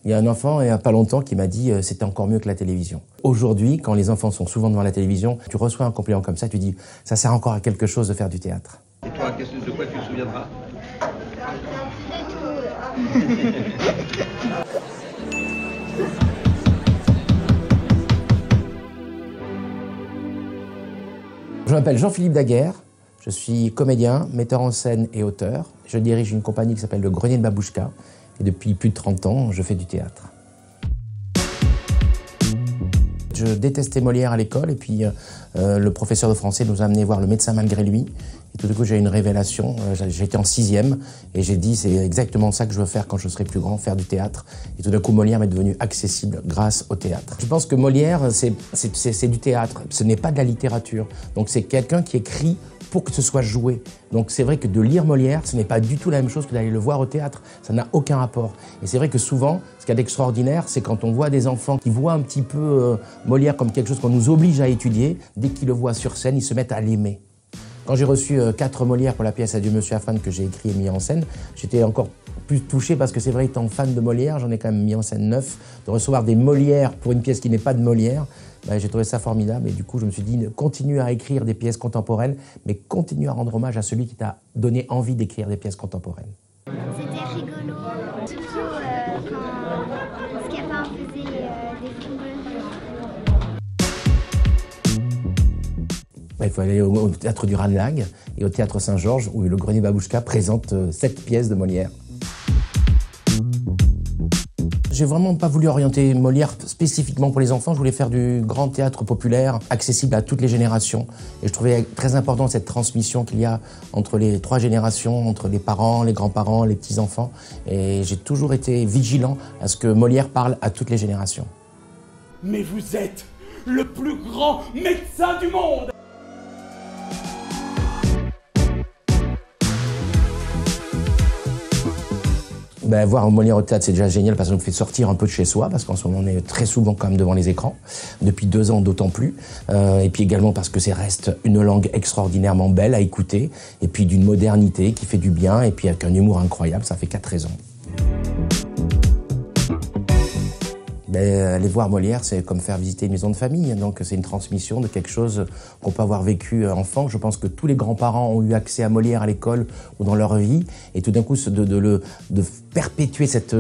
Il y a un enfant, il n'y a pas longtemps, qui m'a dit c'était encore mieux que la télévision. Aujourd'hui, quand les enfants sont souvent devant la télévision, tu reçois un compliment comme ça, tu dis ça sert encore à quelque chose de faire du théâtre. Et toi, de quoi tu te souviendras? Je m'appelle Jean-Philippe Daguerre, je suis comédien, metteur en scène et auteur. Je dirige une compagnie qui s'appelle le Grenier de Babouchka et depuis plus de 30 ans, je fais du théâtre. Je détestais Molière à l'école et puis le professeur de français nous a amené voir Le médecin malgré lui. Et tout d'un coup, j'ai eu une révélation. J'étais en 6e et j'ai dit c'est exactement ça que je veux faire quand je serai plus grand, faire du théâtre. Et tout d'un coup, Molière m'est devenu accessible grâce au théâtre. Je pense que Molière, c'est du théâtre. Ce n'est pas de la littérature. Donc c'est quelqu'un qui écrit pour que ce soit joué. Donc c'est vrai que de lire Molière, ce n'est pas du tout la même chose que d'aller le voir au théâtre. Ça n'a aucun rapport. Et c'est vrai que souvent, ce qu'il y a d'extraordinaire, c'est quand on voit des enfants qui voient un petit peu Molière comme quelque chose qu'on nous oblige à étudier, dès qu'ils le voient sur scène, ils se mettent à l'aimer. Quand j'ai reçu 4 Molières pour la pièce Adieu Monsieur Afan que j'ai écrit et mis en scène, j'étais encore plus touché parce que c'est vrai, étant fan de Molière, j'en ai quand même mis en scène 9. De recevoir des Molières pour une pièce qui n'est pas de Molière, j'ai trouvé ça formidable et du coup je me suis dit continue à écrire des pièces contemporaines, mais continue à rendre hommage à celui qui t'a donné envie d'écrire des pièces contemporaines. C'était rigolo, surtout quand Scapin faisait des fourberies. Il faut aller au théâtre du Ranelagh et au théâtre Saint-Georges où le Grenier Babouchka présente 7 pièces de Molière. J'ai vraiment pas voulu orienter Molière spécifiquement pour les enfants. Je voulais faire du grand théâtre populaire, accessible à toutes les générations. Et je trouvais très important cette transmission qu'il y a entre les 3 générations, entre les parents, les grands-parents, les petits-enfants. Et j'ai toujours été vigilant à ce que Molière parle à toutes les générations. Mais vous êtes le plus grand médecin du monde! Voir Molière au théâtre, c'est déjà génial parce que ça nous fait sortir un peu de chez soi, parce qu'en ce moment, on est très souvent quand même devant les écrans, depuis 2 ans d'autant plus, et puis également parce que ça reste une langue extraordinairement belle à écouter, et puis d'une modernité qui fait du bien, et puis avec un humour incroyable, ça fait 4 raisons. Aller voir Molière, c'est comme faire visiter une maison de famille, donc c'est une transmission de quelque chose qu'on peut avoir vécu enfant. Je pense que tous les grands-parents ont eu accès à Molière à l'école ou dans leur vie, et tout d'un coup de perpétuer cette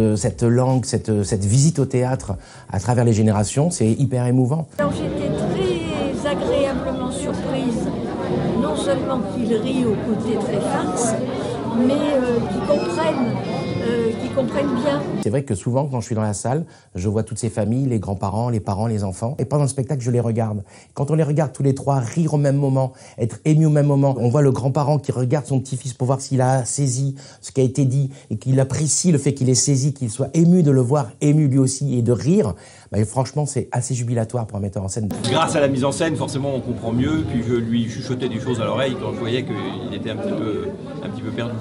langue, cette visite au théâtre à travers les générations, c'est hyper émouvant. Alors j'étais très agréablement surprise, non seulement qu'ils rient au côté très farce, mais qu'ils comprennent bien. C'est vrai que souvent, quand je suis dans la salle, je vois toutes ces familles, les grands-parents, les parents, les enfants. Et pendant le spectacle, je les regarde. Quand on les regarde tous les 3 rire au même moment, être ému au même moment, on voit le grand-parent qui regarde son petit-fils pour voir s'il a saisi ce qui a été dit et qu'il apprécie le fait qu'il ait saisi, qu'il soit ému de le voir ému lui aussi et de rire. Franchement, c'est assez jubilatoire pour un metteur en scène. Grâce à la mise en scène, forcément, on comprend mieux. Puis je lui chuchotais des choses à l'oreille quand je voyais qu'il était un petit peu perdu.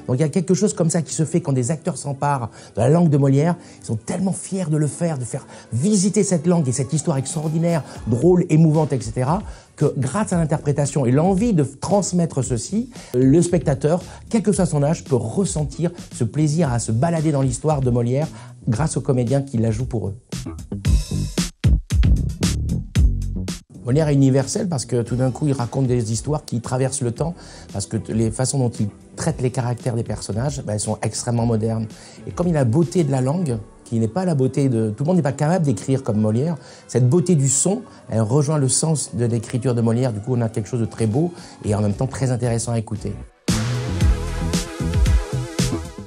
Donc il y a quelque chose comme ça qui se fait quand des acteurs s'emparent de la langue de Molière. Ils sont tellement fiers de le faire, de faire visiter cette langue et cette histoire extraordinaire, drôle, émouvante, etc., que grâce à l'interprétation et l'envie de transmettre ceci, le spectateur, quel que soit son âge, peut ressentir ce plaisir à se balader dans l'histoire de Molière grâce aux comédiens qui la jouent pour eux. Molière est universel parce que tout d'un coup, il raconte des histoires qui traversent le temps, parce que les façons dont il traite les caractères des personnages, elles sont extrêmement modernes. Et comme il a la beauté de la langue, qui n'est pas la beauté de... Tout le monde n'est pas capable d'écrire comme Molière. Cette beauté du son, elle rejoint le sens de l'écriture de Molière. Du coup, on a quelque chose de très beau et en même temps très intéressant à écouter.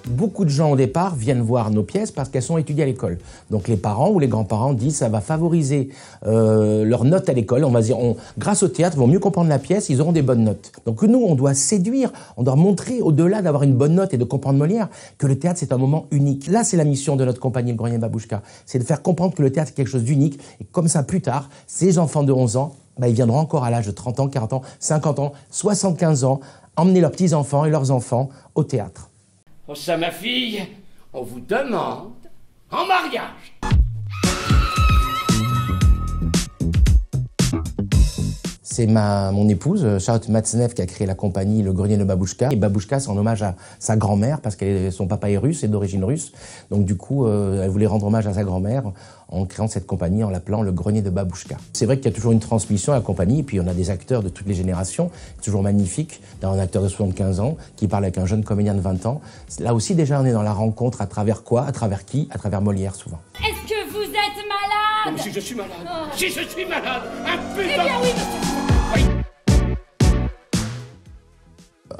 Beaucoup de gens au départ viennent voir nos pièces parce qu'elles sont étudiées à l'école. Donc les parents ou les grands-parents disent ça va favoriser leurs notes à l'école. On va dire, grâce au théâtre, ils vont mieux comprendre la pièce, ils auront des bonnes notes. Donc nous, on doit séduire, on doit montrer, au-delà d'avoir une bonne note et de comprendre Molière, que le théâtre, c'est un moment unique. Là, c'est la mission de notre compagnie, le Grenier Babouchka. C'est de faire comprendre que le théâtre, c'est quelque chose d'unique. Et comme ça, plus tard, ces enfants de 11 ans, ils viendront encore à l'âge de 30 ans, 40 ans, 50 ans, 75 ans, emmener leurs petits-enfants et leurs enfants au théâtre. Oh ça, ma fille, on vous demande en mariage. C'est mon épouse, Charlotte Matzneff, qui a créé la compagnie Le Grenier de Babouchka. Et Babouchka, c'est en hommage à sa grand-mère, parce que son papa est russe, est d'origine russe. Donc du coup, elle voulait rendre hommage à sa grand-mère en créant cette compagnie, en l'appelant Le Grenier de Babouchka. C'est vrai qu'il y a toujours une transmission à la compagnie, et puis on a des acteurs de toutes les générations. C'est toujours magnifique d'avoir un acteur de 75 ans qui parle avec un jeune comédien de 20 ans. Là aussi, déjà, on est dans la rencontre à travers quoi? À travers qui? À travers Molière, souvent. Est-ce que vous êtes malade? Mais si je suis malade, si je suis malade, un Eh putain... bien oui,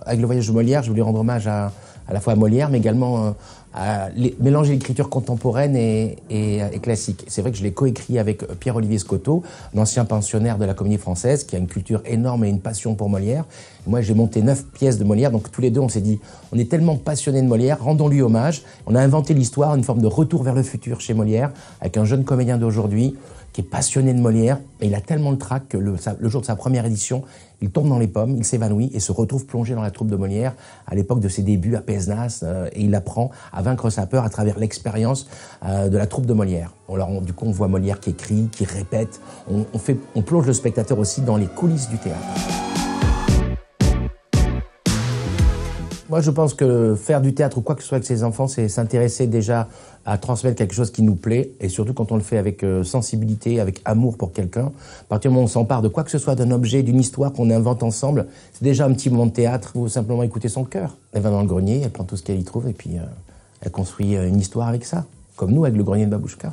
Avec le voyage de Molière, je voulais rendre hommage à la fois à Molière, mais également à mélanger l'écriture contemporaine et classique. C'est vrai que je l'ai coécrit avec Pierre-Olivier Scotto, un ancien pensionnaire de la Comédie Française, qui a une culture énorme et une passion pour Molière. Moi, j'ai monté 9 pièces de Molière, donc tous les deux, on s'est dit, on est tellement passionnés de Molière, rendons-lui hommage. On a inventé l'histoire, une forme de retour vers le futur chez Molière, avec un jeune comédien d'aujourd'hui, qui est passionné de Molière, et il a tellement le trac que le jour de sa première édition, il tombe dans les pommes, il s'évanouit et se retrouve plongé dans la troupe de Molière à l'époque de ses débuts à Pézenas, et il apprend à vaincre sa peur à travers l'expérience de la troupe de Molière. Alors, du coup, on voit Molière qui écrit, qui répète, on plonge le spectateur aussi dans les coulisses du théâtre. Moi, je pense que faire du théâtre ou quoi que ce soit avec ses enfants, c'est s'intéresser déjà à transmettre quelque chose qui nous plaît, et surtout quand on le fait avec sensibilité, avec amour pour quelqu'un. À partir du moment où on s'empare de quoi que ce soit, d'un objet, d'une histoire qu'on invente ensemble, c'est déjà un petit moment de théâtre où simplement écouter son cœur. Elle va dans le grenier, elle prend tout ce qu'elle y trouve, et puis elle construit une histoire avec ça, comme nous avec le grenier de Babouchka.